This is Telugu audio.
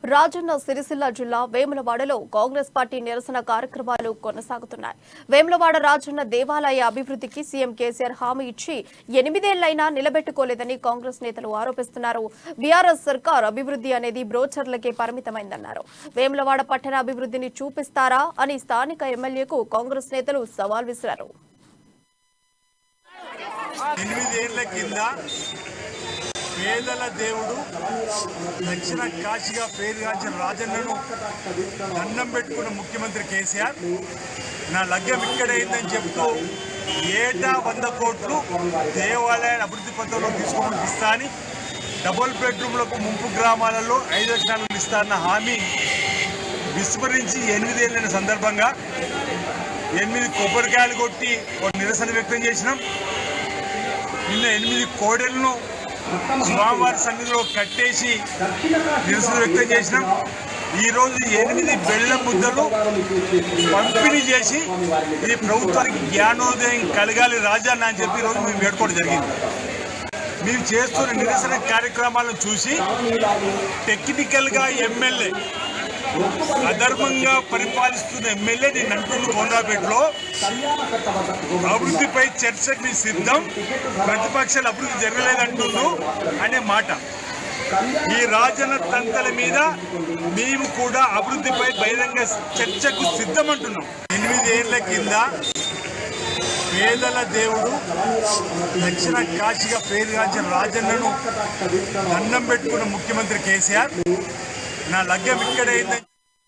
రాజన్న సిరిసిల్ల జిల్లా వేములవాడలో కాంగ్రెస్ పార్టీ నిరసన కార్యక్రమాలు కొనసాగుతున్నాయి. వేములవాడ రాజన్న దేవాలయ అభివృద్ధికి సీఎం కేసీఆర్ హామీ ఇచ్చి 8 ఏళ్లైనా నిలబెట్టుకోలేదని కాంగ్రెస్ నేతలు ఆరోపిస్తున్నారు. బీఆర్ఎస్ సర్కార్ అభివృద్ధి అనేది బ్రోచర్లకే పరిమితమైందన్నారు. వేములవాడ పట్టణ అభివృద్ధిని చూపిస్తారా అని స్థానిక ఎమ్మెల్యేకు కాంగ్రెస్ నేతలు సవాల్ విసిరారు. పేదల దేవుడు దక్షిణ కాశీగా పేరుగాంచిన రాజన్నను దండం పెట్టుకున్న ముఖ్యమంత్రి కేసీఆర్ నా లగ్గం ఇక్కడైందని చెబుతూ ఏటా 100 కోట్లు దేవాలయాన్ని అభివృద్ధి పథంలో తీసుకొని ఇస్తా అని డబుల్ బెడ్రూమ్లకు ముంపు గ్రామాలలో 5 లక్షలు ఇస్తారన్న హామీ విస్మరించి 8 ఏళ్ళైన సందర్భంగా 8 కొబ్బరికాయలు కొట్టి ఒక నిరసన వ్యక్తం చేసినాం. నిన్న 8 కోడెలను స్వామివారి సన్నిధిలో కట్టేసి నిరసన వ్యక్తం చేసినాం. ఈరోజు 8 బెళ్ల ముద్దలు పంపిణీ చేసి ఈ ప్రభుత్వానికి జ్ఞానోదయం కలగాలి రాజన్న అని చెప్పి ఈరోజు మేము వేడుకోవడం జరిగింది. మేము చేస్తున్న నిరసన కార్యక్రమాలను చూసి టెక్నికల్గా ఎమ్మెల్యే అధర్మంగా పరిపాలిస్తున్న ఎమ్మెల్యే నేను అంటున్న కోనరాపేటలో అభివృద్ధిపై చర్చకు సిద్ధం, ప్రతిపక్షాలు అభివృద్ధి జరగలేదంటున్నారు అనే మాట. ఈ రాజన్న తంతల మీద మేము కూడా అభివృద్ధిపై బహిరంగ చర్చకు సిద్ధమంటున్నాం. 8 ఏళ్ల కింద పేదల దేవుడు దక్షిణ కాశీగా పేరుగాంచిన రాజన్నను దండం పెట్టుకున్న ముఖ్యమంత్రి కేసీఆర్ నా లగ్గం ఇక్కడైందని